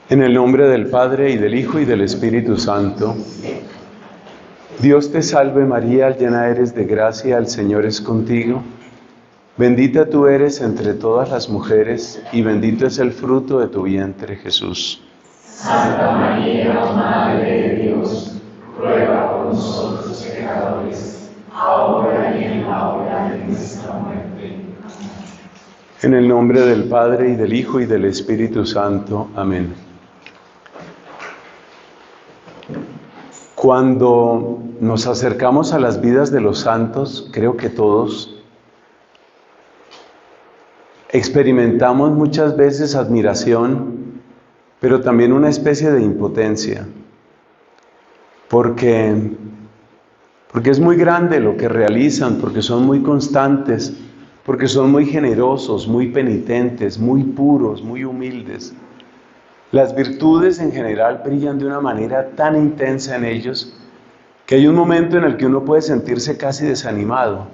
En el nombre del Padre, y del Hijo, y del Espíritu Santo. Dios te salve María, llena eres de gracia, el Señor es contigo. Bendita tú eres entre todas las mujeres, y bendito es el fruto de tu vientre, Jesús. Santa María, Madre de Dios, ruega por nosotros pecadores, ahora y en la hora de nuestra muerte. En el nombre del Padre, y del Hijo, y del Espíritu Santo. Amén. Cuando nos acercamos a las vidas de los santos, creo que todos experimentamos muchas veces admiración, pero también una especie de impotencia, porque es muy grande lo que realizan, porque son muy constantes, porque son muy generosos, muy penitentes, muy puros, muy humildes. Las virtudes en general brillan de una manera tan intensa en ellos que hay un momento en el que uno puede sentirse casi desanimado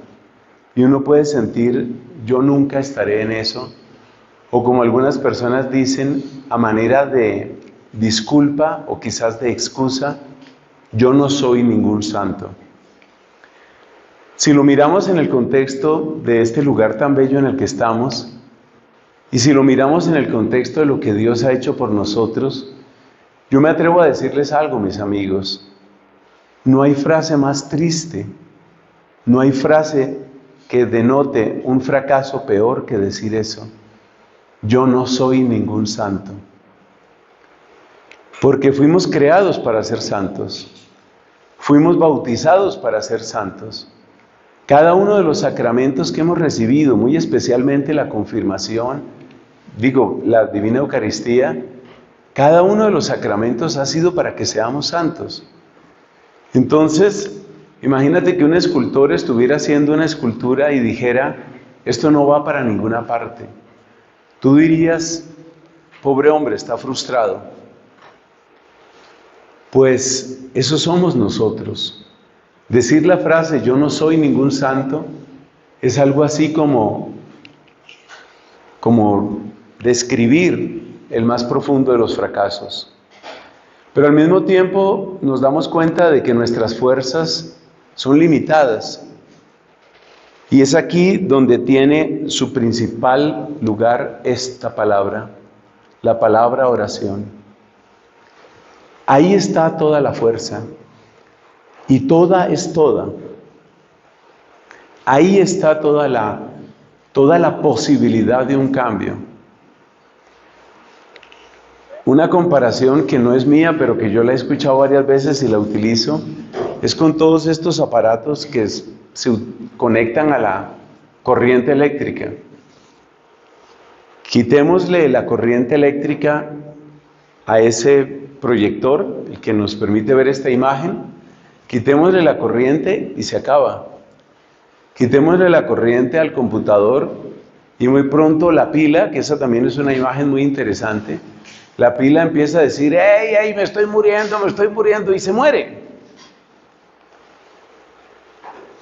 y uno puede sentir, yo nunca estaré en eso, o como algunas personas dicen, a manera de disculpa o quizás de excusa, yo no soy ningún santo. Si lo miramos en el contexto de este lugar tan bello en el que estamos, y si lo miramos en el contexto de lo que Dios ha hecho por nosotros, yo me atrevo a decirles algo, mis amigos. No hay frase más triste, no hay frase que denote un fracaso peor que decir eso. Yo no soy ningún santo. Porque fuimos creados para ser santos. Fuimos bautizados para ser santos. Cada uno de los sacramentos que hemos recibido, muy especialmente la confirmación, la Divina Eucaristía, cada uno de los sacramentos ha sido para que seamos santos. Entonces, imagínate que un escultor estuviera haciendo una escultura y dijera, esto no va para ninguna parte. Tú dirías, pobre hombre, está frustrado. Pues eso somos nosotros. Decir la frase, yo no soy ningún santo, es algo así como describir el más profundo de los fracasos. Pero al mismo tiempo nos damos cuenta de que nuestras fuerzas son limitadas. Y es aquí donde tiene su principal lugar esta palabra, la palabra oración. Ahí está toda la fuerza. Y toda es toda. Ahí está toda la posibilidad de un cambio. Una comparación que no es mía, pero que yo la he escuchado varias veces y la utilizo, es con todos estos aparatos que se conectan a la corriente eléctrica. Quitémosle la corriente eléctrica a ese proyector, el que nos permite ver esta imagen. Quitémosle la corriente y se acaba. Quitémosle la corriente al computador y muy pronto la pila, que esa también es una imagen muy interesante, la pila empieza a decir, ¡ey, me estoy muriendo! Y se muere.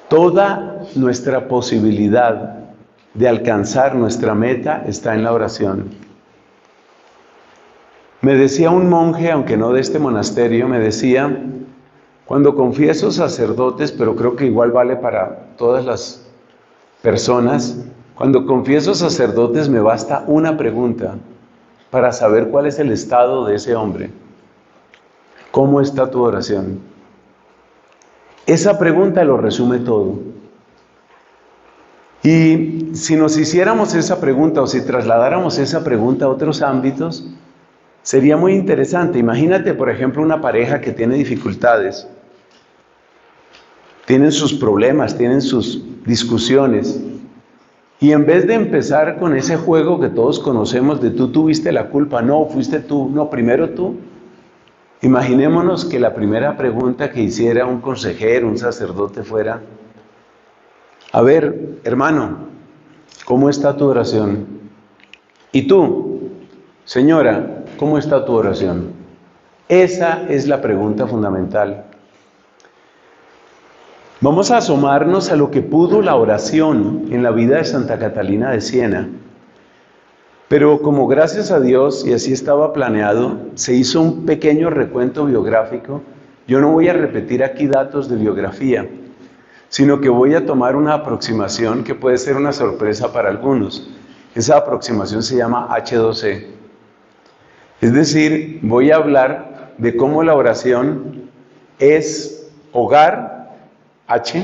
Toda nuestra posibilidad de alcanzar nuestra meta está en la oración. Me decía un monje, aunque no de este monasterio, me decía, cuando confieso sacerdotes, pero creo que igual vale para todas las personas, cuando confieso sacerdotes me basta una pregunta para saber cuál es el estado de ese hombre. ¿Cómo está tu oración? Esa pregunta lo resume todo. Y si nos hiciéramos esa pregunta o si trasladáramos esa pregunta a otros ámbitos, sería muy interesante. Imagínate, por ejemplo, una pareja que tiene dificultades. Tienen sus problemas, tienen sus discusiones. Y en vez de empezar con ese juego que todos conocemos de tú tuviste la culpa, no, fuiste tú, no, primero tú. Imaginémonos que la primera pregunta que hiciera un consejero, un sacerdote fuera, a ver, hermano, ¿cómo está tu oración? Y tú, señora, ¿cómo está tu oración? Esa es la pregunta fundamental. Vamos a asomarnos a lo que pudo la oración en la vida de Santa Catalina de Siena. Pero como gracias a Dios, y así estaba planeado, se hizo un pequeño recuento biográfico. Yo no voy a repetir aquí datos de biografía, sino que voy a tomar una aproximación que puede ser una sorpresa para algunos. Esa aproximación se llama H2E. Es decir, voy a hablar de cómo la oración es hogar, H,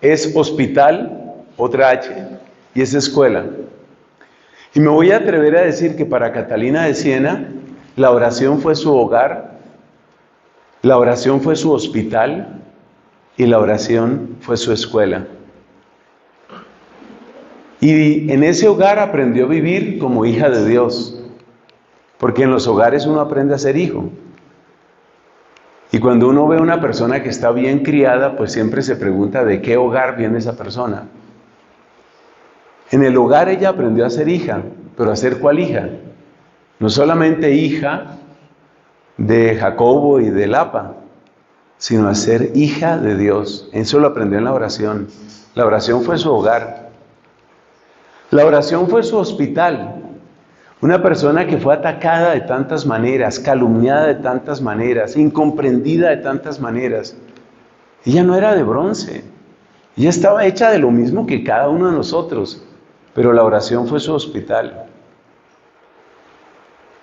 es hospital, otra H, y es escuela. Y me voy a atrever a decir que para Catalina de Siena, la oración fue su hogar, la oración fue su hospital y la oración fue su escuela. Y en ese hogar aprendió a vivir como hija de Dios, porque en los hogares uno aprende a ser hijo. Y cuando uno ve a una persona que está bien criada, pues siempre se pregunta de qué hogar viene esa persona. En el hogar ella aprendió a ser hija, pero ¿a ser cuál hija? No solamente hija de Jacobo y de Lapa, sino a ser hija de Dios. Eso lo aprendió en la oración. La oración fue su hogar. La oración fue su hospital. Una persona que fue atacada de tantas maneras, calumniada de tantas maneras, incomprendida de tantas maneras. Ella no era de bronce. Ella estaba hecha de lo mismo que cada uno de nosotros. Pero la oración fue su hospital.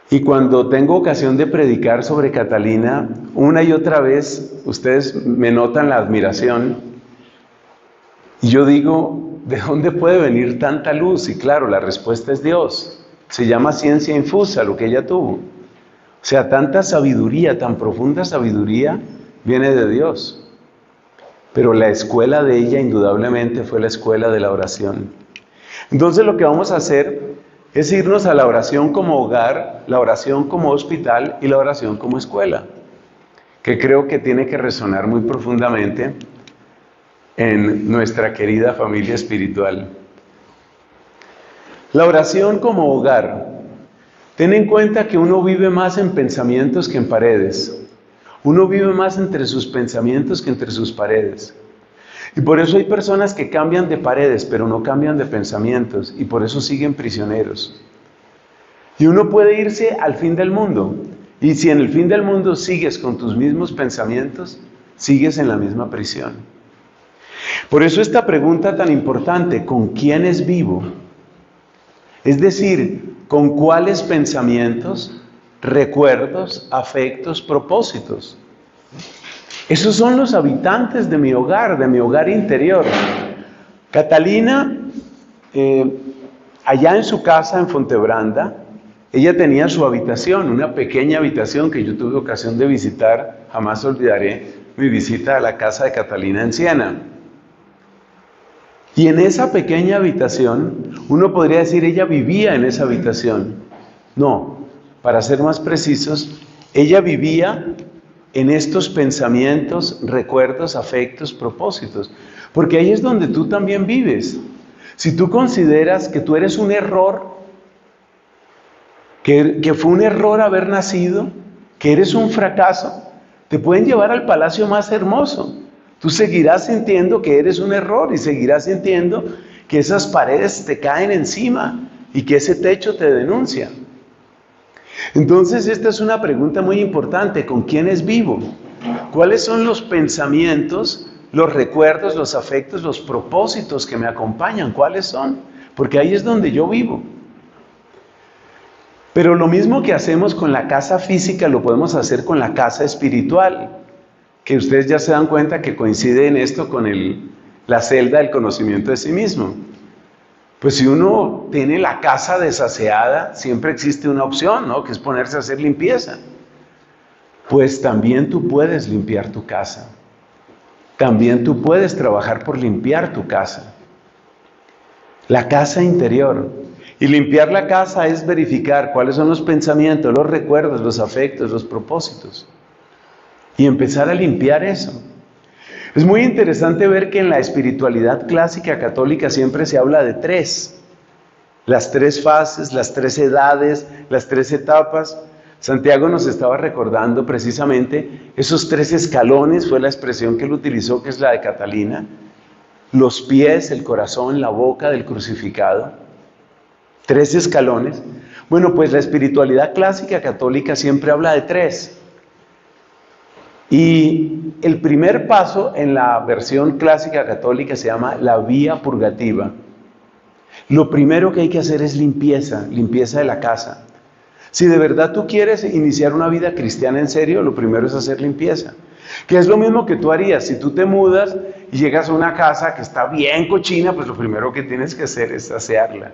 Y cuando tengo ocasión de predicar sobre Catalina, una y otra vez, ustedes me notan la admiración, y yo digo, ¿de dónde puede venir tanta luz? Y claro, la respuesta es Dios. Se llama ciencia infusa lo que ella tuvo. O sea, tanta sabiduría, tan profunda sabiduría, viene de Dios. Pero la escuela de ella, indudablemente, fue la escuela de la oración. Entonces lo que vamos a hacer es irnos a la oración como hogar, la oración como hospital y la oración como escuela, que creo que tiene que resonar muy profundamente en nuestra querida familia espiritual. La oración como hogar. Ten en cuenta que uno vive más en pensamientos que en paredes. Uno vive más entre sus pensamientos que entre sus paredes. Y por eso hay personas que cambian de paredes, pero no cambian de pensamientos, y por eso siguen prisioneros. Y uno puede irse al fin del mundo, y si en el fin del mundo sigues con tus mismos pensamientos, sigues en la misma prisión. Por eso esta pregunta tan importante, ¿con quiénes vivo? Es decir, ¿con cuáles pensamientos, recuerdos, afectos, propósitos? Esos son los habitantes de mi hogar interior. Catalina, allá en su casa en Fontebranda, ella tenía su habitación, una pequeña habitación que yo tuve ocasión de visitar. Jamás olvidaré mi visita a la casa de Catalina en Siena. Y en esa pequeña habitación, uno podría decir, ella vivía en esa habitación. No, para ser más precisos, ella vivía en estos pensamientos, recuerdos, afectos, propósitos. Porque ahí es donde tú también vives. Si tú consideras que tú eres un error, que fue un error haber nacido, que eres un fracaso, te pueden llevar al palacio más hermoso. Tú seguirás sintiendo que eres un error y seguirás sintiendo que esas paredes te caen encima y que ese techo te denuncia. Entonces esta es una pregunta muy importante, ¿con quiénes vivo? ¿Cuáles son los pensamientos, los recuerdos, los afectos, los propósitos que me acompañan? ¿Cuáles son? Porque ahí es donde yo vivo. Pero lo mismo que hacemos con la casa física lo podemos hacer con la casa espiritual, que ustedes ya se dan cuenta que coincide en esto con la celda del conocimiento de sí mismo. Pues si uno tiene la casa desaseada, siempre existe una opción, ¿no? Que es ponerse a hacer limpieza. Pues también tú puedes limpiar tu casa. También tú puedes trabajar por limpiar tu casa. La casa interior. Y limpiar la casa es verificar cuáles son los pensamientos, los recuerdos, los afectos, los propósitos. Y empezar a limpiar eso. Es muy interesante ver que en la espiritualidad clásica católica siempre se habla de tres. Las tres fases, las tres edades, las tres etapas. Santiago nos estaba recordando precisamente esos tres escalones, fue la expresión que él utilizó, que es la de Catalina. Los pies, el corazón, la boca del crucificado. Tres escalones. Bueno, pues la espiritualidad clásica católica siempre habla de 3. Y el primer paso en la versión clásica católica se llama la vía purgativa. Lo primero que hay que hacer es limpieza de la casa. Si de verdad tú quieres iniciar una vida cristiana en serio, lo primero es hacer limpieza. Que es lo mismo que tú harías. Si tú te mudas y llegas a una casa que está bien cochina, pues lo primero que tienes que hacer es asearla.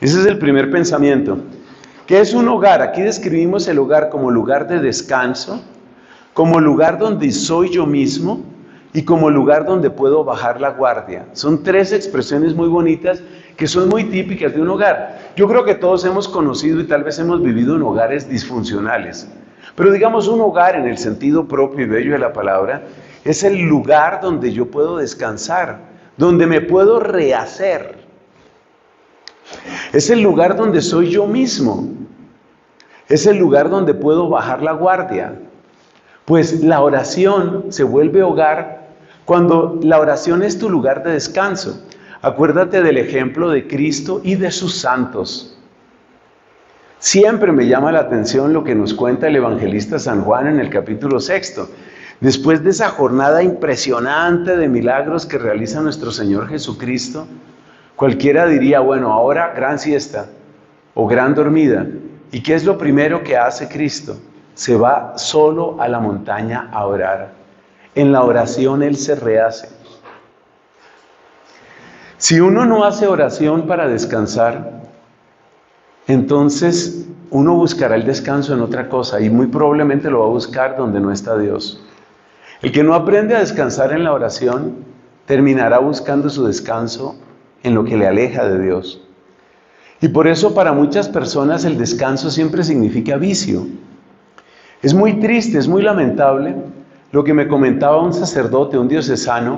Ese es el primer pensamiento. ¿Qué es un hogar? Aquí describimos el hogar como lugar de descanso, como lugar donde soy yo mismo y como lugar donde puedo bajar la guardia. Son 3 expresiones muy bonitas que son muy típicas de un hogar. Yo creo que todos hemos conocido y tal vez hemos vivido en hogares disfuncionales. Pero digamos, un hogar en el sentido propio y bello de la palabra es el lugar donde yo puedo descansar, donde me puedo rehacer. Es el lugar donde soy yo mismo. Es el lugar donde puedo bajar la guardia. Pues la oración se vuelve hogar cuando la oración es tu lugar de descanso. Acuérdate del ejemplo de Cristo y de sus santos. Siempre me llama la atención lo que nos cuenta el evangelista San Juan en el capítulo 6. Después de esa jornada impresionante de milagros que realiza nuestro Señor Jesucristo, cualquiera diría, bueno, ahora gran siesta o gran dormida. ¿Y qué es lo primero que hace Cristo? Se va solo a la montaña a orar. En la oración Él se rehace. Si uno no hace oración para descansar, entonces uno buscará el descanso en otra cosa y muy probablemente lo va a buscar donde no está Dios. El que no aprende a descansar en la oración terminará buscando su descanso en lo que le aleja de Dios. Y por eso para muchas personas el descanso siempre significa vicio. Es muy triste, es muy lamentable lo que me comentaba un sacerdote, un diocesano.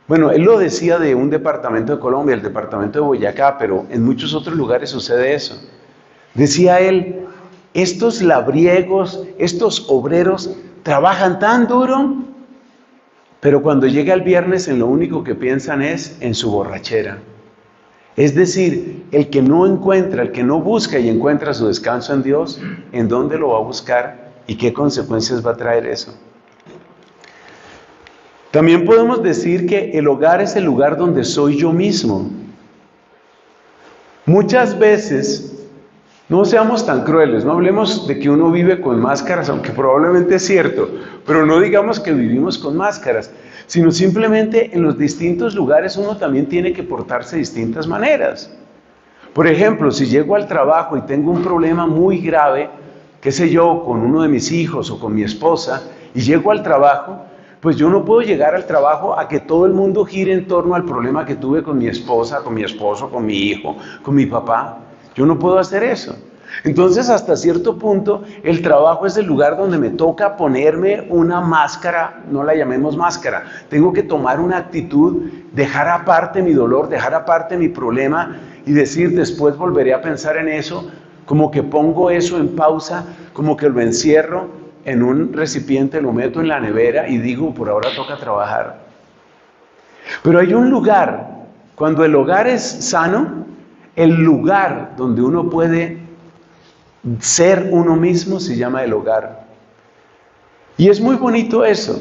Bueno, él lo decía de un departamento de Colombia, el departamento de Boyacá, pero en muchos otros lugares sucede eso. Decía él, estos labriegos, estos obreros trabajan tan duro, pero cuando llega el viernes en lo único que piensan es en su borrachera. Es decir, el que no encuentra, el que no busca y encuentra su descanso en Dios, ¿en dónde lo va a buscar y qué consecuencias va a traer eso? También podemos decir que el hogar es el lugar donde soy yo mismo. Muchas veces, no seamos tan crueles, no hablemos de que uno vive con máscaras, aunque probablemente es cierto, pero no digamos que vivimos con máscaras, sino simplemente en los distintos lugares uno también tiene que portarse de distintas maneras. Por ejemplo, si llego al trabajo y tengo un problema muy grave, qué sé yo, con uno de mis hijos o con mi esposa, y llego al trabajo, pues yo no puedo llegar al trabajo a que todo el mundo gire en torno al problema que tuve con mi esposa, con mi esposo, con mi hijo, con mi papá. Yo no puedo hacer eso. Entonces, hasta cierto punto, el trabajo es el lugar donde me toca ponerme una máscara, no la llamemos máscara. Tengo que tomar una actitud, dejar aparte mi dolor, dejar aparte mi problema y decir, después volveré a pensar en eso, como que pongo eso en pausa, como que lo encierro en un recipiente, lo meto en la nevera y digo, por ahora toca trabajar. Pero hay un lugar, cuando el hogar es sano, el lugar donde uno puede ser uno mismo se llama el hogar. Y es muy bonito eso,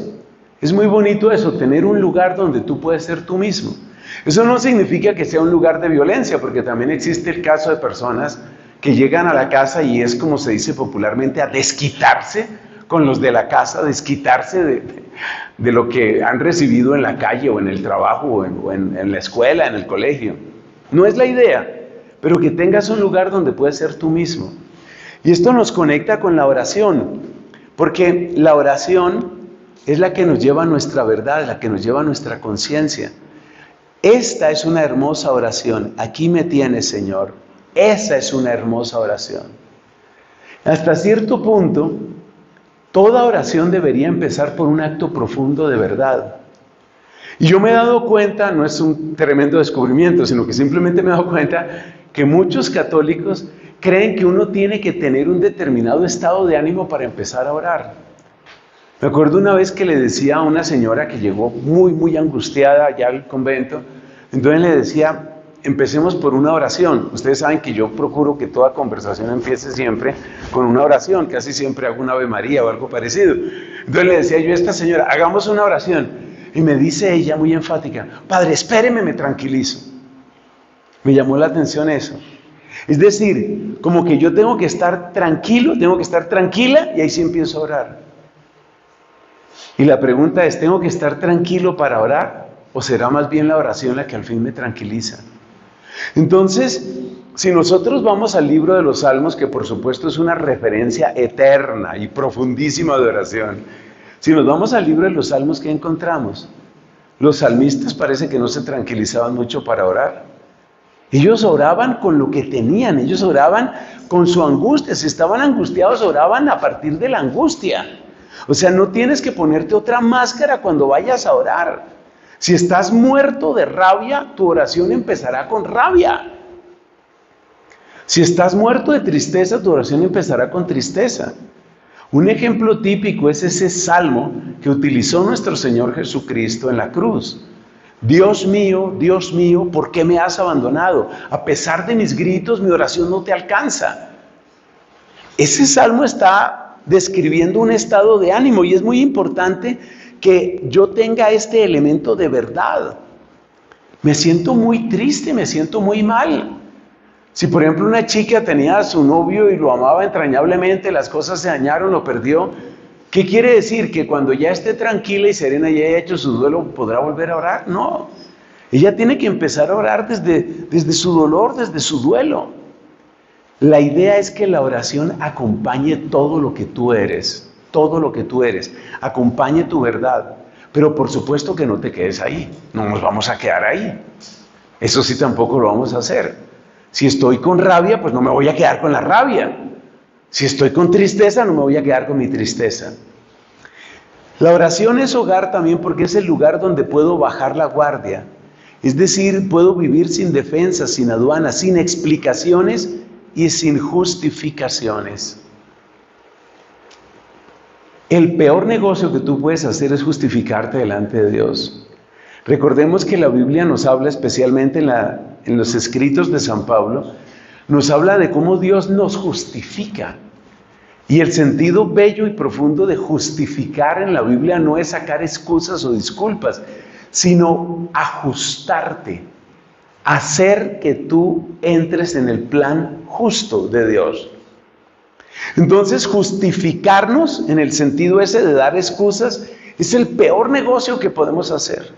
tener un lugar donde tú puedes ser tú mismo. Eso no significa que sea un lugar de violencia, porque también existe el caso de personas que llegan a la casa y es como se dice popularmente, a desquitarse con los de la casa, desquitarse de lo que han recibido en la calle o en el trabajo o en la escuela, en el colegio. No es la idea, pero que tengas un lugar donde puedes ser tú mismo. Y esto nos conecta con la oración, porque la oración es la que nos lleva a nuestra verdad, la que nos lleva a nuestra conciencia. Esta es una hermosa oración. Aquí me tienes, Señor. Esa es una hermosa oración. Hasta cierto punto, toda oración debería empezar por un acto profundo de verdad. Y yo me he dado cuenta, no es un tremendo descubrimiento, sino que simplemente me he dado cuenta que muchos católicos creen que uno tiene que tener un determinado estado de ánimo para empezar a orar. Me acuerdo una vez que le decía a una señora que llegó muy angustiada allá al convento, entonces le decía, empecemos por una oración. Ustedes saben que yo procuro que toda conversación empiece siempre con una oración, casi siempre hago una Ave María o algo parecido. Entonces le decía yo a esta señora, hagamos una oración. Y me dice ella muy enfática, padre, espéreme, me tranquilizo. Me llamó la atención eso. Es decir, como que yo tengo que estar tranquilo, tengo que estar tranquila y ahí sí empiezo a orar. Y la pregunta es, ¿tengo que estar tranquilo para orar? ¿O será más bien la oración la que al fin me tranquiliza? Entonces, si nosotros vamos al libro de los Salmos, que por supuesto es una referencia eterna y profundísima de oración, si nos vamos al libro de los Salmos, ¿qué encontramos? Los salmistas parece que no se tranquilizaban mucho para orar. Ellos oraban con lo que tenían, ellos oraban con su angustia. Si estaban angustiados, oraban a partir de la angustia. O sea, no tienes que ponerte otra máscara cuando vayas a orar. Si estás muerto de rabia, tu oración empezará con rabia. Si estás muerto de tristeza, tu oración empezará con tristeza. Un ejemplo típico es ese salmo que utilizó nuestro Señor Jesucristo en la cruz. Dios mío, ¿por qué me has abandonado? A pesar de mis gritos, mi oración no te alcanza. Ese salmo está describiendo un estado de ánimo y es muy importante que yo tenga este elemento de verdad. Me siento muy triste, me siento muy mal. Si por ejemplo una chica tenía a su novio y lo amaba entrañablemente, las cosas se dañaron, lo perdió, ¿qué quiere decir? ¿Que cuando ya esté tranquila y serena y haya hecho su duelo, podrá volver a orar? No. Ella tiene que empezar a orar desde su dolor, desde su duelo. La idea es que la oración acompañe todo lo que tú eres, acompañe tu verdad. Pero por supuesto que no te quedes ahí, no nos vamos a quedar ahí. Eso sí tampoco lo vamos a hacer. Si estoy con rabia, pues no me voy a quedar con la rabia. Si estoy con tristeza, no me voy a quedar con mi tristeza. La oración es hogar también porque es el lugar donde puedo bajar la guardia. Es decir, puedo vivir sin defensas, sin aduanas, sin explicaciones y sin justificaciones. El peor negocio que tú puedes hacer es justificarte delante de Dios. Recordemos que la Biblia nos habla, especialmente en los escritos de San Pablo, nos habla de cómo Dios nos justifica. Y el sentido bello y profundo de justificar en la Biblia no es sacar excusas o disculpas, sino ajustarte, hacer que tú entres en el plan justo de Dios. Entonces, justificarnos en el sentido ese de dar excusas es el peor negocio que podemos hacer.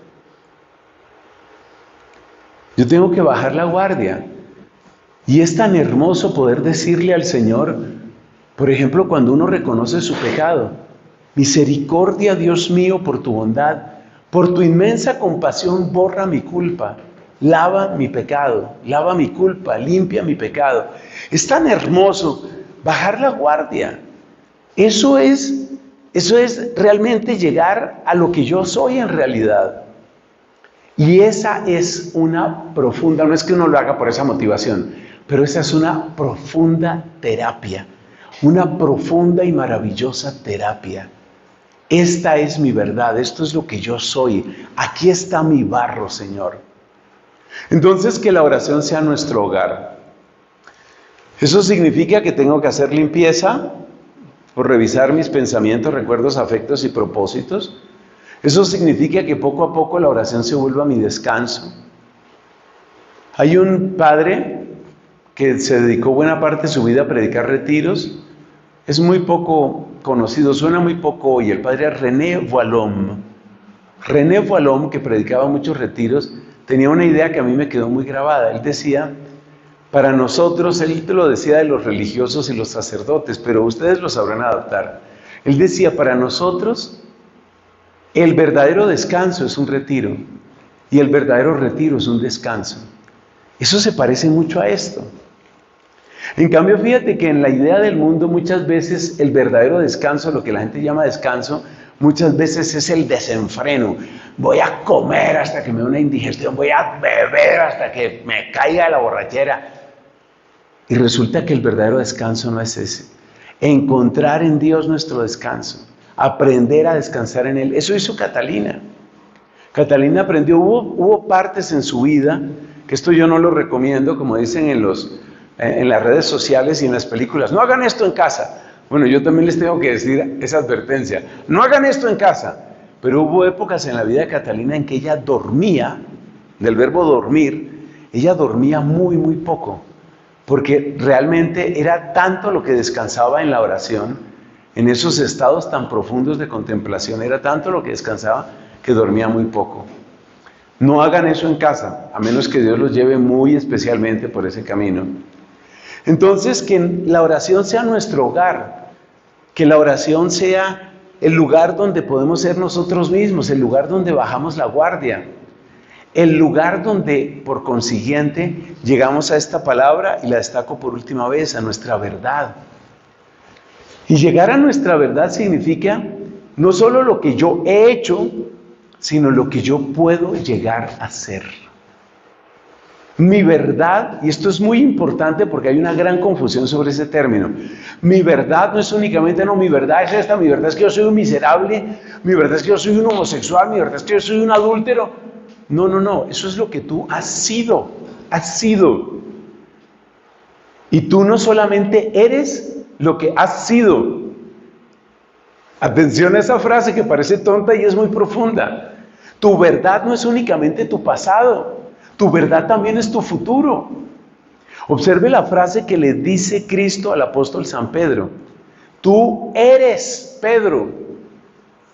Yo tengo que bajar la guardia. Y es tan hermoso poder decirle al Señor, por ejemplo, cuando uno reconoce su pecado: misericordia, Dios mío, por tu bondad, por tu inmensa compasión, borra mi culpa, lava mi pecado, lava mi culpa, limpia mi pecado. Es tan hermoso bajar la guardia. Eso es realmente llegar a lo que yo soy en realidad. Y esa es una profunda, no es que uno lo haga por esa motivación, pero esa es una profunda terapia, una profunda y maravillosa terapia. Esta es mi verdad, esto es lo que yo soy, aquí está mi barro, Señor. Entonces, que la oración sea nuestro hogar. Eso significa que tengo que hacer limpieza por revisar mis pensamientos, recuerdos, afectos y propósitos. Eso significa que poco a poco la oración se vuelva mi descanso. Hay un padre que se dedicó buena parte de su vida a predicar retiros. Es muy poco conocido, suena muy poco hoy. El padre era René Voillaume. René Voillaume, que predicaba muchos retiros, tenía una idea que a mí me quedó muy grabada. Él decía, para nosotros, él te lo decía de los religiosos y los sacerdotes, pero ustedes lo sabrán adaptar. Él decía, para nosotros, el verdadero descanso es un retiro y el verdadero retiro es un descanso. Eso se parece mucho a esto. En cambio, fíjate que en la idea del mundo muchas veces el verdadero descanso, lo que la gente llama descanso, muchas veces es el desenfreno. Voy a comer hasta que me dé una indigestión, voy a beber hasta que me caiga la borrachera. Y resulta que el verdadero descanso no es ese. Encontrar en Dios nuestro descanso. Aprender a descansar en Él. Eso hizo Catalina. Catalina aprendió, hubo partes en su vida que esto yo no lo recomiendo, como dicen en las redes sociales y en las películas, no hagan esto en casa. Bueno, yo también les tengo que decir esa advertencia, no hagan esto en casa. Pero hubo épocas en la vida de Catalina en que ella dormía, del verbo dormir, ella dormía muy, muy poco, porque realmente era tanto lo que descansaba en la oración, en esos estados tan profundos de contemplación, era tanto lo que descansaba que dormía muy poco. No hagan eso en casa, a menos que Dios los lleve muy especialmente por ese camino. Entonces, que la oración sea nuestro hogar, que la oración sea el lugar donde podemos ser nosotros mismos, el lugar donde bajamos la guardia, el lugar donde, por consiguiente, llegamos a esta palabra, y la destaco por última vez, a nuestra verdad. Y llegar a nuestra verdad significa no solo lo que yo he hecho, sino lo que yo puedo llegar a ser. Mi verdad, y esto es muy importante porque hay una gran confusión sobre ese término, mi verdad no es únicamente, no, mi verdad es esta, mi verdad es que yo soy un miserable, mi verdad es que yo soy un homosexual, mi verdad es que yo soy un adúltero. No, eso es lo que tú has sido. Y tú no solamente eres lo que has sido. Atención a esa frase que parece tonta y es muy profunda. Tu verdad no es únicamente tu pasado. Tu verdad también es tu futuro. Observe la frase que le dice Cristo al apóstol San Pedro. Tú eres Pedro.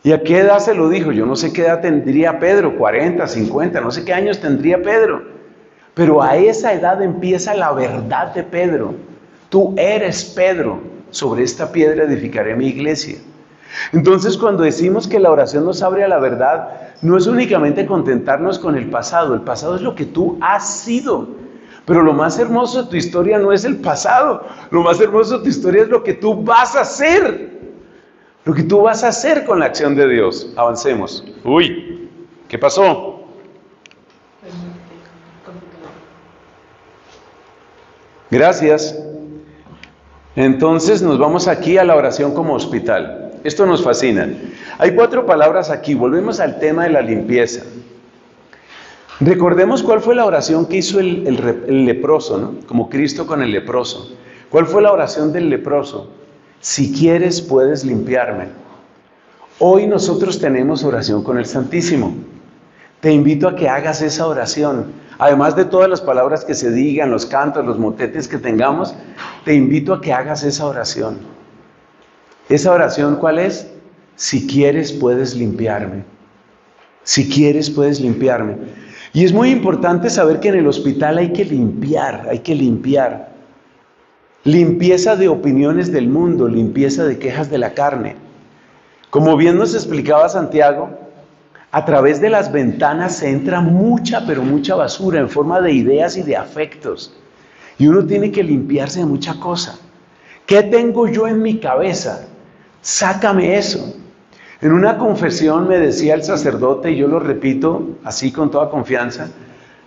¿Y a qué edad se lo dijo? Yo no sé qué edad tendría Pedro, 40, 50, no sé qué años tendría Pedro. Pero a esa edad empieza la verdad de Pedro. Tú eres Pedro. Sobre esta piedra edificaré mi iglesia. Entonces, cuando decimos que la oración nos abre a la verdad, no es únicamente contentarnos con el pasado es lo que tú has sido. Pero lo más hermoso de tu historia no es el pasado, lo más hermoso de tu historia es lo que tú vas a hacer. Lo que tú vas a hacer con la acción de Dios. Avancemos. Uy, ¿qué pasó? Gracias. Entonces nos vamos aquí a la oración como hospital. Esto nos fascina. Hay 4 palabras aquí. Volvemos al tema de la limpieza. Recordemos cuál fue la oración que hizo el leproso, ¿no? Como Cristo con el leproso. ¿Cuál fue la oración del leproso? Si quieres, puedes limpiarme. Hoy nosotros tenemos oración con el Santísimo. Te invito a que hagas esa oración. Además de todas las palabras que se digan, los cantos, los motetes que tengamos, te invito a que hagas esa oración. ¿Esa oración cuál es? Si quieres, puedes limpiarme. Si quieres, puedes limpiarme. Y es muy importante saber que en el hospital hay que limpiar. Limpieza de opiniones del mundo, limpieza de quejas de la carne. Como bien nos explicaba Santiago, a través de las ventanas se entra mucha, pero mucha basura en forma de ideas y de afectos. Y uno tiene que limpiarse de mucha cosa. ¿Qué tengo yo en mi cabeza? Sácame eso. En una confesión me decía el sacerdote, y yo lo repito así con toda confianza,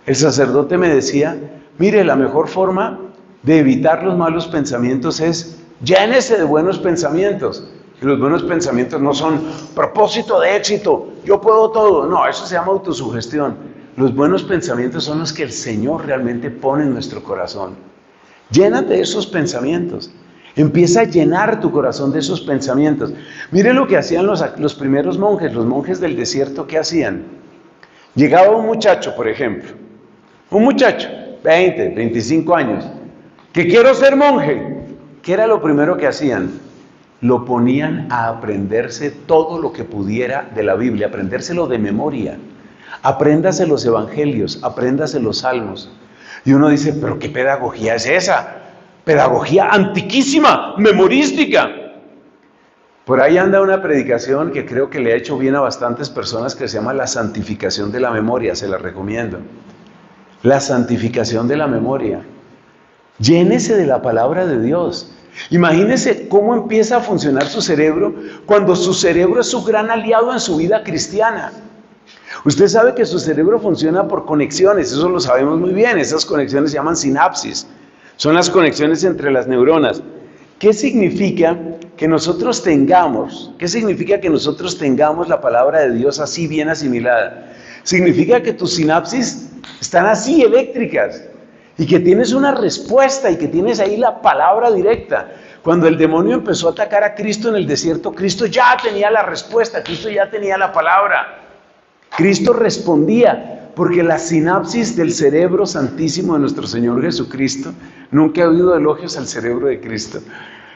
el sacerdote me decía, mire, la mejor forma de evitar los malos pensamientos es llénese de buenos pensamientos. Y los buenos pensamientos no son propósito de éxito, yo puedo todo. No, eso se llama autosugestión. Los buenos pensamientos son los que el Señor realmente pone en nuestro corazón. Llénate de esos pensamientos. Empieza a llenar tu corazón de esos pensamientos. Mire lo que hacían los primeros monjes, los monjes del desierto. ¿Qué hacían? Llegaba un muchacho, por ejemplo, un muchacho, 20, 25 años, que quiero ser monje. ¿Qué era lo primero que hacían? Lo ponían a aprenderse todo lo que pudiera de la Biblia, aprendérselo de memoria. Apréndase los evangelios, apréndase los salmos. Y uno dice, ¿pero qué pedagogía es esa? Pedagogía antiquísima, memorística. Por ahí anda una predicación que creo que le ha hecho bien a bastantes personas que se llama la santificación de la memoria, se la recomiendo. La santificación de la memoria. Llénese de la palabra de Dios. Imagínese cómo empieza a funcionar su cerebro cuando su cerebro es su gran aliado en su vida cristiana. Usted sabe que su cerebro funciona por conexiones, eso lo sabemos muy bien. Esas conexiones se llaman sinapsis. Son las conexiones entre las neuronas. ¿Qué significa que nosotros tengamos? ¿Qué significa que nosotros tengamos la palabra de Dios así bien asimilada? Significa que tus sinapsis están así eléctricas, y que tienes una respuesta y que tienes ahí la palabra directa. Cuando el demonio empezó a atacar a Cristo en el desierto, Cristo ya tenía la respuesta, Cristo ya tenía la palabra. Cristo respondía, porque la sinapsis del cerebro santísimo de nuestro Señor Jesucristo, nunca he oído elogios al cerebro de Cristo.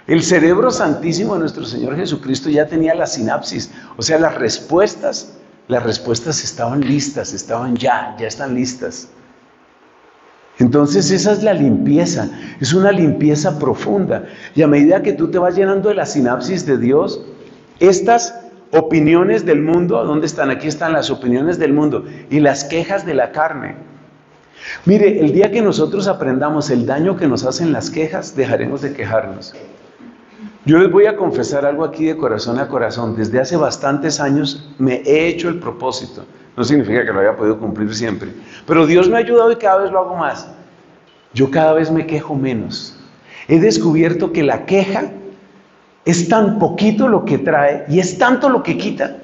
El cerebro santísimo de nuestro Señor Jesucristo ya tenía la sinapsis, o sea, las respuestas estaban listas, ya están listas. Entonces esa es la limpieza, es una limpieza profunda. Y a medida que tú te vas llenando de la sinapsis de Dios, estas opiniones del mundo, ¿dónde están? Aquí están las opiniones del mundo y las quejas de la carne. Mire, el día que nosotros aprendamos el daño que nos hacen las quejas, dejaremos de quejarnos. Yo les voy a confesar algo aquí de corazón a corazón. Desde hace bastantes años me he hecho el propósito. No significa que lo haya podido cumplir siempre, pero Dios me ha ayudado y cada vez lo hago más. Yo cada vez me quejo menos. He descubierto que la queja es tan poquito lo que trae y es tanto lo que quita.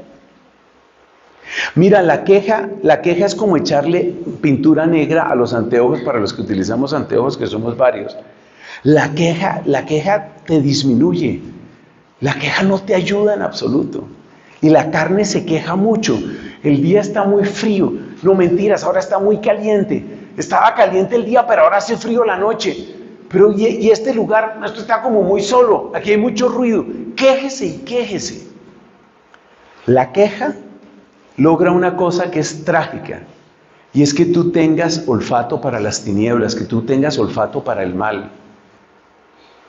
Mira, la queja es como echarle pintura negra a los anteojos, para los que utilizamos anteojos, que somos varios. La queja te disminuye. La queja no te ayuda en absoluto. Y la carne se queja mucho. El día está muy frío. No, mentiras, ahora está muy caliente. Estaba caliente el día, pero ahora hace frío la noche. Pero y este lugar, esto está como muy solo. Aquí hay mucho ruido. Quéjese y quéjese. La queja logra una cosa que es trágica. Y es que tú tengas olfato para las tinieblas, que tú tengas olfato para el mal.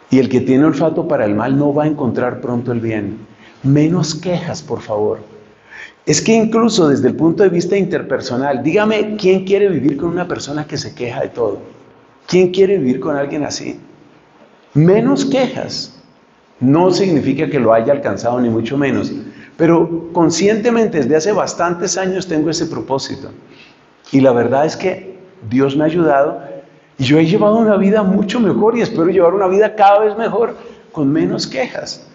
Y el que tiene olfato para el mal no va a encontrar pronto el bien. Menos quejas, por favor. Es que incluso desde el punto de vista interpersonal, dígame, ¿quién quiere vivir con una persona que se queja de todo? ¿Quién quiere vivir con alguien así? Menos quejas. No significa que lo haya alcanzado, ni mucho menos. Pero conscientemente, desde hace bastantes años tengo ese propósito. Y la verdad es que Dios me ha ayudado y yo he llevado una vida mucho mejor y espero llevar una vida cada vez mejor, con menos quejas.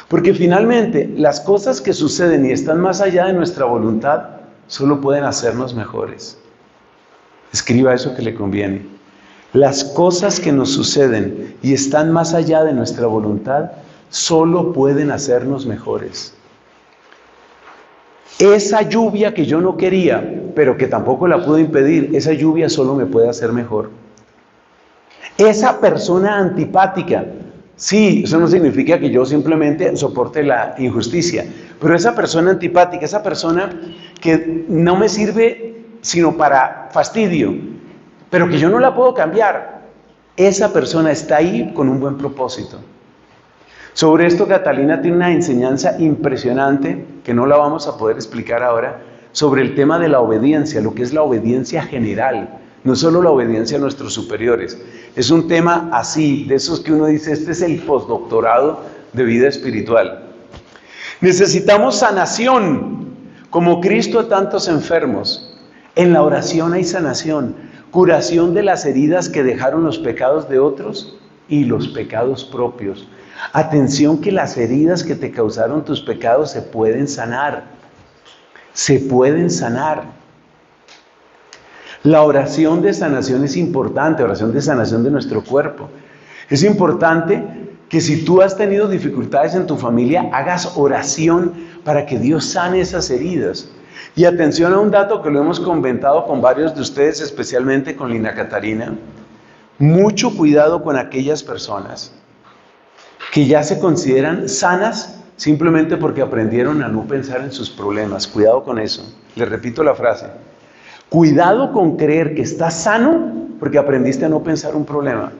Porque finalmente las cosas que suceden y están más allá de nuestra voluntad solo pueden hacernos mejores. Escriba eso que le conviene. Las cosas que nos suceden y están más allá de nuestra voluntad solo pueden hacernos mejores. Esa lluvia que yo no quería, pero que tampoco la pude impedir, esa lluvia solo me puede hacer mejor. Esa persona antipática, sí, eso no significa que yo simplemente soporte la injusticia, pero esa persona antipática, esa persona que no me sirve sino para fastidio, pero que yo no la puedo cambiar, esa persona está ahí con un buen propósito. Sobre esto Catalina tiene una enseñanza impresionante, que no la vamos a poder explicar ahora, sobre el tema de la obediencia, lo que es la obediencia general. No solo la obediencia a nuestros superiores. Es un tema así, de esos que uno dice, este es el postdoctorado de vida espiritual. Necesitamos sanación, como Cristo a tantos enfermos. En la oración hay sanación, curación de las heridas que dejaron los pecados de otros y los pecados propios. Atención, que las heridas que te causaron tus pecados se pueden sanar. Se pueden sanar. La oración de sanación es importante, oración de sanación de nuestro cuerpo. Es importante que si tú has tenido dificultades en tu familia, hagas oración para que Dios sane esas heridas. Y atención a un dato que lo hemos comentado con varios de ustedes, especialmente con Lina Catarina. Mucho cuidado con aquellas personas que ya se consideran sanas simplemente porque aprendieron a no pensar en sus problemas. Cuidado con eso. Les repito la frase. Cuidado con creer que estás sano porque aprendiste a no pensar un problema.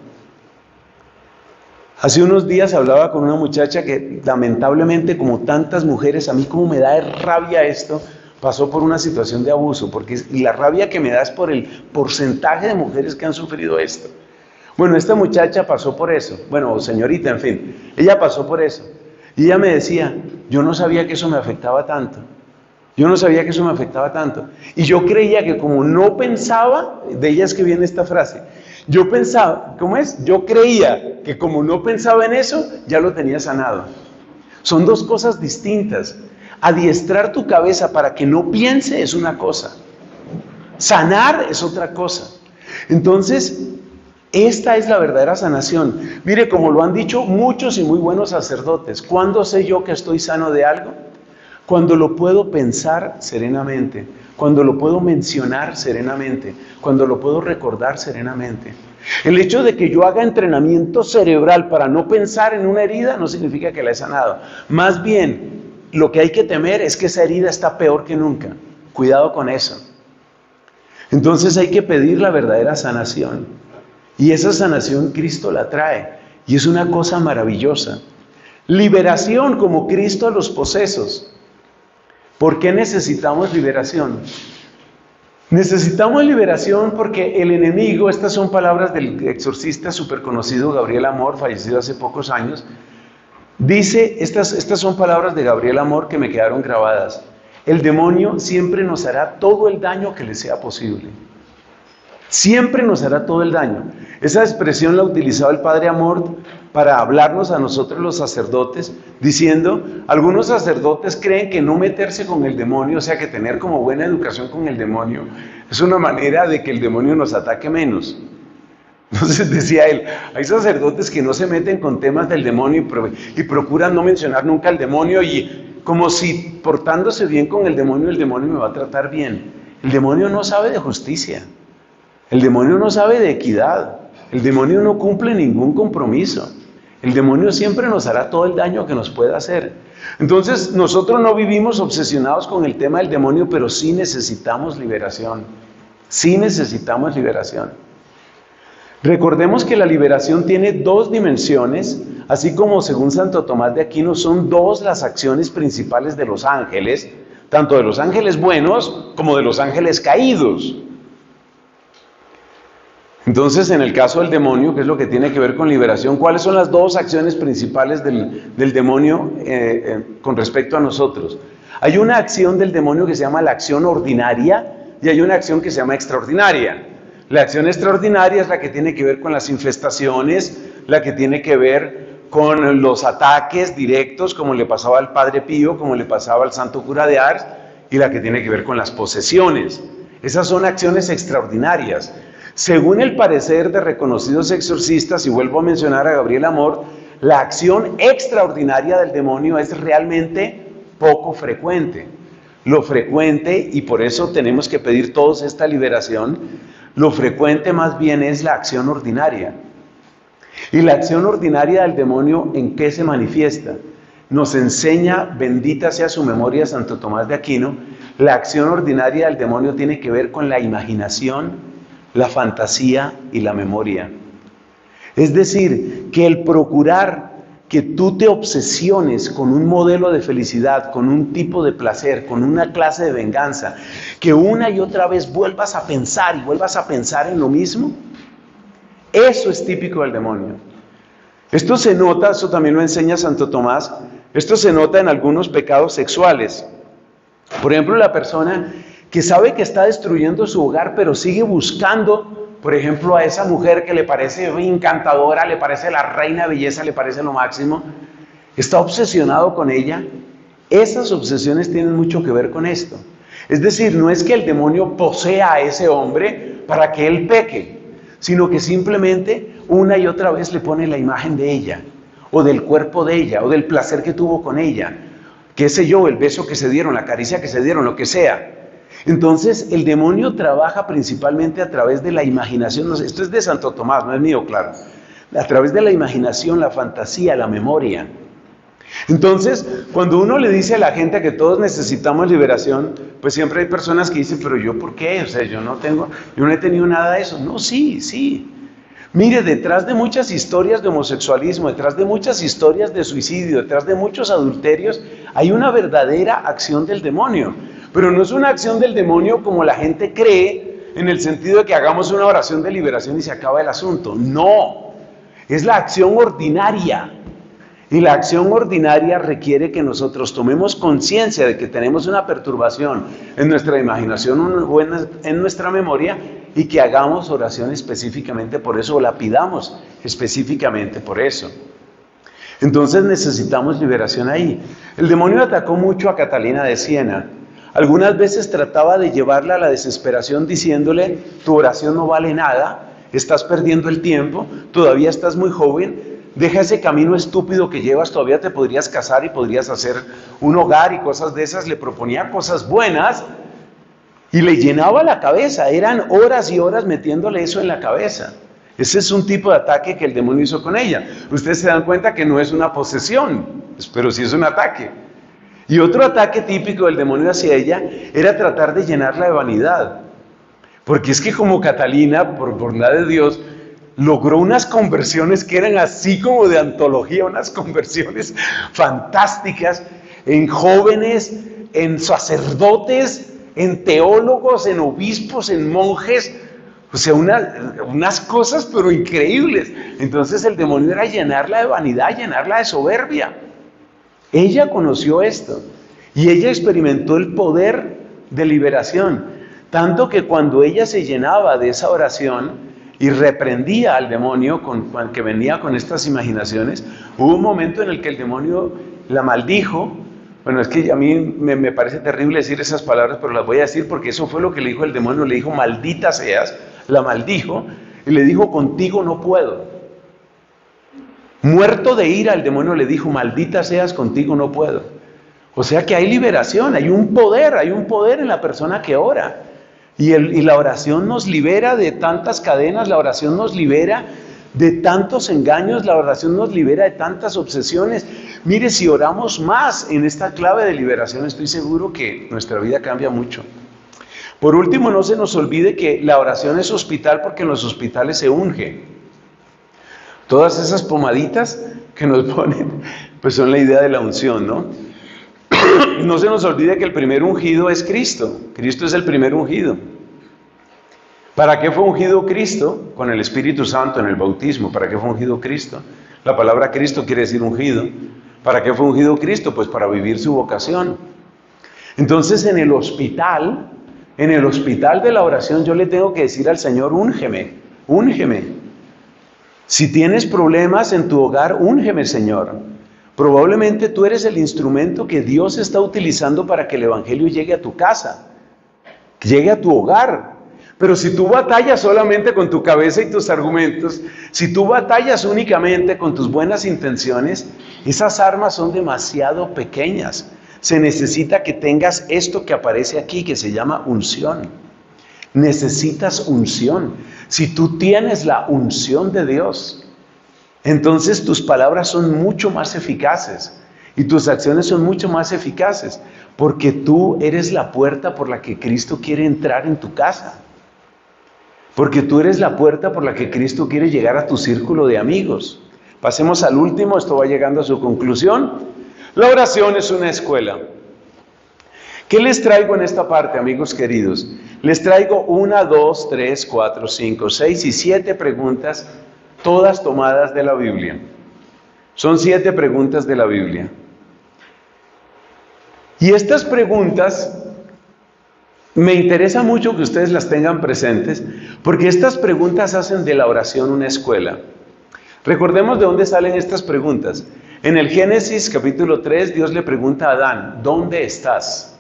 Hace unos días hablaba con una muchacha que lamentablemente, como tantas mujeres, a mí como me da rabia esto, pasó por una situación de abuso, y la rabia que me da es por el porcentaje de mujeres que han sufrido esto. Bueno, esta muchacha pasó por eso, bueno, señorita, en fin, ella pasó por eso. Y ella me decía, yo no sabía que eso me afectaba tanto. Yo no sabía que eso me afectaba tanto. Y yo creía que como no pensaba, de ella es que viene esta frase, yo pensaba, ¿cómo es? Yo creía que como no pensaba en eso, ya lo tenía sanado. Son dos cosas distintas. Adiestrar tu cabeza para que no piense es una cosa. Sanar es otra cosa. Entonces, esta es la verdadera sanación. Mire, como lo han dicho muchos y muy buenos sacerdotes, ¿cuándo sé yo que estoy sano de algo? Cuando lo puedo pensar serenamente, cuando lo puedo mencionar serenamente, cuando lo puedo recordar serenamente. El hecho de que yo haga entrenamiento cerebral para no pensar en una herida no significa que la he sanado. Más bien, lo que hay que temer es que esa herida está peor que nunca. Cuidado con eso. Entonces hay que pedir la verdadera sanación. Y esa sanación Cristo la trae. Y es una cosa maravillosa. Liberación como Cristo a los posesos. ¿Por qué necesitamos liberación? Necesitamos liberación porque el enemigo, estas son palabras del exorcista súper conocido Gabriel Amor, fallecido hace pocos años, dice, estas son palabras de Gabriel Amor que me quedaron grabadas. El demonio siempre nos hará todo el daño que le sea posible. Siempre nos hará todo el daño. Esa expresión la utilizaba el Padre Amor para hablarnos a nosotros los sacerdotes, diciendo, algunos sacerdotes creen que no meterse con el demonio, o sea que tener como buena educación con el demonio, es una manera de que el demonio nos ataque menos. Entonces decía él, hay sacerdotes que no se meten con temas del demonio y procuran no mencionar nunca al demonio y como si portándose bien con el demonio me va a tratar bien. El demonio no sabe de justicia, el demonio no sabe de equidad, el demonio no cumple ningún compromiso. El demonio siempre nos hará todo el daño que nos pueda hacer. Entonces, nosotros no vivimos obsesionados con el tema del demonio, pero sí necesitamos liberación. Sí necesitamos liberación. Recordemos que la liberación tiene dos dimensiones, así como según Santo Tomás de Aquino son dos las acciones principales de los ángeles, tanto de los ángeles buenos como de los ángeles caídos. Entonces, en el caso del demonio, que es lo que tiene que ver con liberación, ¿cuáles son las dos acciones principales del demonio con respecto a nosotros? Hay una acción del demonio que se llama la acción ordinaria y hay una acción que se llama extraordinaria. La acción extraordinaria es la que tiene que ver con las infestaciones, la que tiene que ver con los ataques directos, como le pasaba al Padre Pío, como le pasaba al Santo Cura de Ars, y la que tiene que ver con las posesiones. Esas son acciones extraordinarias. Según el parecer de reconocidos exorcistas, y vuelvo a mencionar a Gabriel Amor, la acción extraordinaria del demonio es realmente poco frecuente. Lo frecuente, y por eso tenemos que pedir todos esta liberación, lo frecuente más bien es la acción ordinaria. Y la acción ordinaria del demonio, ¿en qué se manifiesta? Nos enseña, bendita sea su memoria, Santo Tomás de Aquino, la acción ordinaria del demonio tiene que ver con la imaginación, la fantasía y la memoria. Es decir, que el procurar que tú te obsesiones con un modelo de felicidad, con un tipo de placer, con una clase de venganza, que una y otra vez vuelvas a pensar y vuelvas a pensar en lo mismo, eso es típico del demonio. Esto se nota, eso también lo enseña Santo Tomás, esto se nota en algunos pecados sexuales. Por ejemplo, la persona que sabe que está destruyendo su hogar, pero sigue buscando, por ejemplo, a esa mujer que le parece encantadora, le parece la reina de belleza, le parece lo máximo, está obsesionado con ella. Esas obsesiones tienen mucho que ver con esto. Es decir, no es que el demonio posea a ese hombre para que él peque, sino que simplemente una y otra vez le pone la imagen de ella, o del cuerpo de ella, o del placer que tuvo con ella, qué sé yo, el beso que se dieron, la caricia que se dieron, lo que sea. Entonces, el demonio trabaja principalmente a través de la imaginación. Esto es de Santo Tomás, no es mío, claro. A través de la imaginación, la fantasía, la memoria. Entonces, cuando uno le dice a la gente que todos necesitamos liberación, pues siempre hay personas que dicen, pero ¿yo por qué? O sea, yo no he tenido nada de eso. No, sí. Mire, detrás de muchas historias de homosexualismo, detrás de muchas historias de suicidio, detrás de muchos adulterios, hay una verdadera acción del demonio. Pero no es una acción del demonio como la gente cree, en el sentido de que hagamos una oración de liberación y se acaba el asunto. No, es la acción ordinaria. Y la acción ordinaria requiere que nosotros tomemos conciencia de que tenemos una perturbación en nuestra imaginación o en nuestra memoria y que hagamos oración específicamente por eso o la pidamos específicamente por eso. Entonces necesitamos liberación ahí. El demonio atacó mucho a Catalina de Siena. Algunas veces trataba de llevarla a la desesperación diciéndole, tu oración no vale nada, estás perdiendo el tiempo, todavía estás muy joven, deja ese camino estúpido que llevas, todavía te podrías casar y podrías hacer un hogar y cosas de esas. Le proponía cosas buenas y le llenaba la cabeza, eran horas y horas metiéndole eso en la cabeza. Ese es un tipo de ataque que el demonio hizo con ella. Ustedes se dan cuenta que no es una posesión, pero sí es un ataque. Y otro ataque típico del demonio hacia ella era tratar de llenarla de vanidad. Porque es que como Catalina, por nada de Dios, logró unas conversiones que eran así como de antología, unas conversiones fantásticas en jóvenes, en sacerdotes, en teólogos, en obispos, en monjes. O sea, unas cosas pero increíbles. Entonces el demonio era llenarla de vanidad, llenarla de soberbia. Ella conoció esto y ella experimentó el poder de liberación. Tanto que cuando ella se llenaba de esa oración y reprendía al demonio que venía con estas imaginaciones, hubo un momento en el que el demonio la maldijo. Bueno, es que a mí me parece terrible decir esas palabras, pero las voy a decir porque eso fue lo que le dijo el demonio. Le dijo, maldita seas, la maldijo y le dijo, contigo no puedo. Muerto de ira, el demonio le dijo, maldita seas, contigo no puedo. O sea que hay liberación, hay un poder en la persona que ora. Y la oración nos libera de tantas cadenas, la oración nos libera de tantos engaños, la oración nos libera de tantas obsesiones. Mire, si oramos más en esta clave de liberación, estoy seguro que nuestra vida cambia mucho. Por último, no se nos olvide que la oración es hospital porque en los hospitales se unge. Todas esas pomaditas que nos ponen, pues son la idea de la unción, ¿no? No se nos olvide que el primer ungido es Cristo. Cristo es el primer ungido. ¿Para qué fue ungido Cristo? Con el Espíritu Santo en el bautismo. ¿Para qué fue ungido Cristo? La palabra Cristo quiere decir ungido. ¿Para qué fue ungido Cristo? Pues para vivir su vocación. Entonces en el hospital de la oración yo le tengo que decir al Señor, úngeme, úngeme. Si tienes problemas en tu hogar, úngeme, Señor. Probablemente tú eres el instrumento que Dios está utilizando para que el Evangelio llegue a tu casa, llegue a tu hogar. Pero si tú batallas solamente con tu cabeza y tus argumentos, si tú batallas únicamente con tus buenas intenciones, esas armas son demasiado pequeñas. Se necesita que tengas esto que aparece aquí, que se llama unción. Necesitas unción. Si tú tienes la unción de Dios, entonces tus palabras son mucho más eficaces y tus acciones son mucho más eficaces, porque tú eres la puerta por la que Cristo quiere entrar en tu casa. Porque tú eres la puerta por la que Cristo quiere llegar a tu círculo de amigos. Pasemos al último, esto va llegando a su conclusión. La oración es una escuela. ¿Qué les traigo en esta parte, amigos queridos? Les traigo 1, 2, 3, 4, 5, 6 y 7 preguntas, todas tomadas de la Biblia. Son 7 preguntas de la Biblia. Y estas preguntas me interesa mucho que ustedes las tengan presentes, porque estas preguntas hacen de la oración una escuela. Recordemos de dónde salen estas preguntas. En el Génesis capítulo 3, Dios le pregunta a Adán, ¿dónde estás?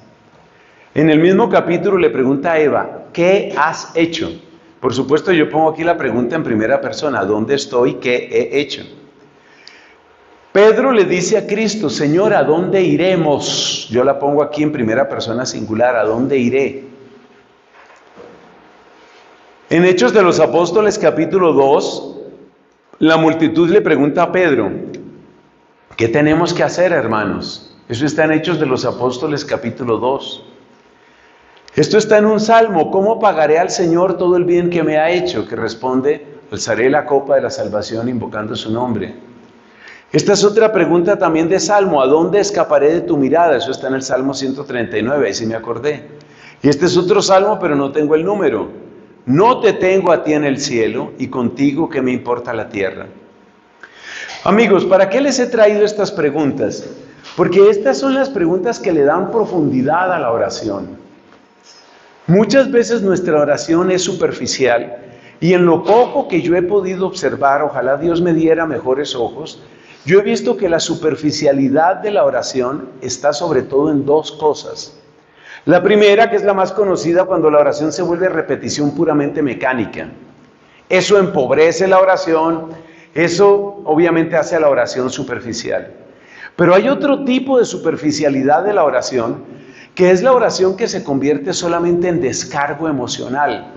En el mismo capítulo le pregunta a Eva, ¿qué has hecho? Por supuesto, yo pongo aquí la pregunta en primera persona, ¿dónde estoy? ¿Qué he hecho? Pedro le dice a Cristo, Señor, ¿a dónde iremos? Yo la pongo aquí en primera persona singular, ¿a dónde iré? En Hechos de los Apóstoles capítulo 2, la multitud le pregunta a Pedro, ¿qué tenemos que hacer, hermanos? Eso está en Hechos de los Apóstoles capítulo 2. Esto está en un salmo, ¿cómo pagaré al Señor todo el bien que me ha hecho? Que responde, alzaré la copa de la salvación invocando su nombre. Esta es otra pregunta también de Salmo, ¿a dónde escaparé de tu mirada? Eso está en el Salmo 139, ahí sí me acordé. Y este es otro salmo, pero no tengo el número. No te tengo a ti en el cielo, y contigo qué me importa la tierra. Amigos, ¿para qué les he traído estas preguntas? Porque estas son las preguntas que le dan profundidad a la oración. Muchas veces nuestra oración es superficial, y en lo poco que yo he podido observar, ojalá Dios me diera mejores ojos, yo he visto que la superficialidad de la oración está sobre todo en 2 cosas. La primera, que es la más conocida, cuando la oración se vuelve repetición puramente mecánica. Eso empobrece la oración, eso obviamente hace a la oración superficial. Pero hay otro tipo de superficialidad de la oración, que es la oración que se convierte solamente en descargo emocional.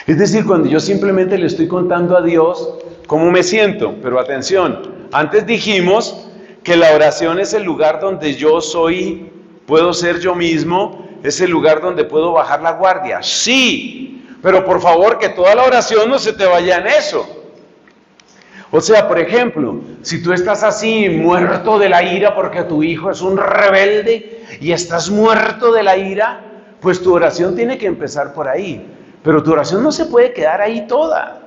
Es decir, cuando yo simplemente le estoy contando a Dios cómo me siento. Pero atención, antes dijimos que la oración es el lugar donde yo puedo ser yo mismo, es el lugar donde puedo bajar la guardia. Sí, pero por favor que toda la oración no se te vaya en eso. O sea, por ejemplo, si tú estás así muerto de la ira porque tu hijo es un rebelde y estás muerto de la ira, pues tu oración tiene que empezar por ahí. Pero tu oración no se puede quedar ahí toda.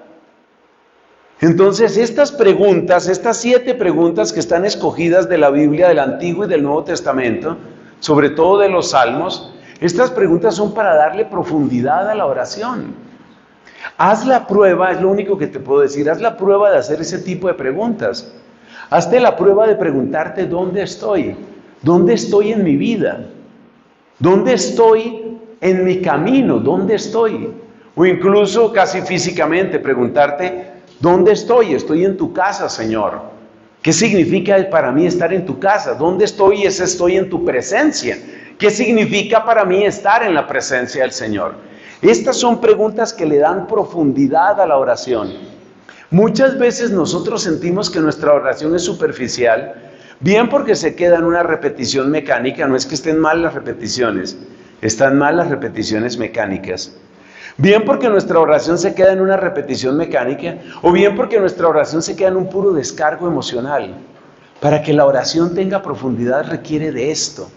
Entonces, estas preguntas, estas 7 preguntas que están escogidas de la Biblia, del Antiguo y del Nuevo Testamento, sobre todo de los Salmos, estas preguntas son para darle profundidad a la oración. Haz la prueba, es lo único que te puedo decir, haz la prueba de hacer ese tipo de preguntas. Hazte la prueba de preguntarte dónde estoy en mi vida, dónde estoy en mi camino, dónde estoy. O incluso casi físicamente preguntarte, ¿dónde estoy? Estoy en tu casa, Señor. ¿Qué significa para mí estar en tu casa? ¿Dónde estoy? Estoy en tu presencia. ¿Qué significa para mí estar en la presencia del Señor? Estas son preguntas que le dan profundidad a la oración. Muchas veces nosotros sentimos que nuestra oración es superficial, bien porque se queda en una repetición mecánica. No es que estén mal las repeticiones, están mal las repeticiones mecánicas. Bien porque nuestra oración se queda en una repetición mecánica, o bien porque nuestra oración se queda en un puro descargo emocional. Para que la oración tenga profundidad requiere de esto,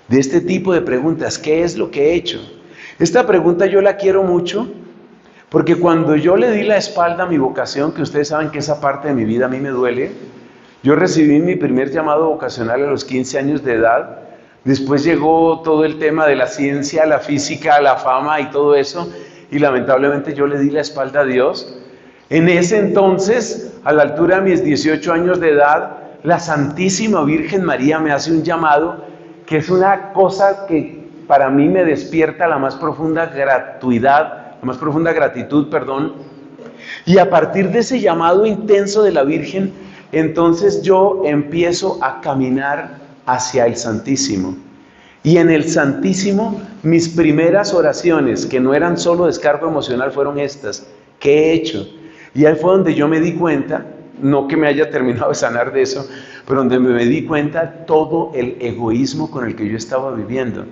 de este tipo de preguntas. ¿Qué es lo que he hecho? Esta pregunta yo la quiero mucho, porque cuando yo le di la espalda a mi vocación, que ustedes saben que esa parte de mi vida a mí me duele, yo recibí mi primer llamado vocacional a los 15 años de edad. Después llegó todo el tema de la ciencia, la física, la fama y todo eso, y lamentablemente yo le di la espalda a Dios. En ese entonces, a la altura de mis 18 años de edad, la Santísima Virgen María me hace un llamado que es una cosa que para mí me despierta la más profunda gratitud, y a partir de ese llamado intenso de la Virgen, entonces yo empiezo a caminar hacia el Santísimo. Y en el Santísimo, mis primeras oraciones, que no eran solo descargo emocional, fueron estas: ¿qué he hecho? Y ahí fue donde yo me di cuenta, no que me haya terminado de sanar de eso, pero donde me di cuenta todo el egoísmo con el que yo estaba viviendo.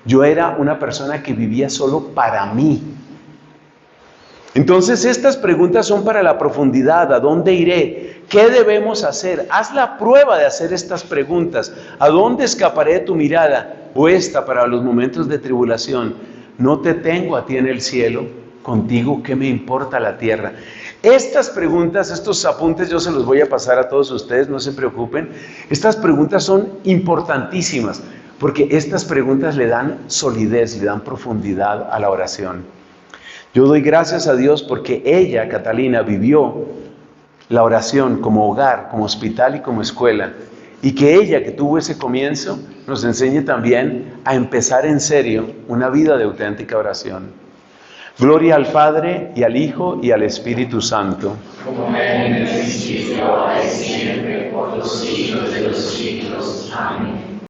Yo era una persona que vivía solo para mí. Entonces estas preguntas son para la profundidad. ¿A dónde iré? ¿Qué debemos hacer? Haz la prueba de hacer estas preguntas. ¿A dónde escaparé de tu mirada? O esta para los momentos de tribulación: no te tengo a ti en el cielo, contigo qué me importa la tierra. Estas preguntas, estos apuntes yo se los voy a pasar a todos ustedes, no se preocupen. Estas preguntas son importantísimas, porque estas preguntas le dan solidez, le dan profundidad a la oración. Yo doy gracias a Dios porque ella, Catalina, vivió la oración como hogar, como hospital y como escuela. Y que ella, que tuvo ese comienzo, nos enseñe también a empezar en serio una vida de auténtica oración. Gloria al Padre, y al Hijo, y al Espíritu Santo. Como en el principio, ahora y siempre, por los siglos de los siglos. Amén.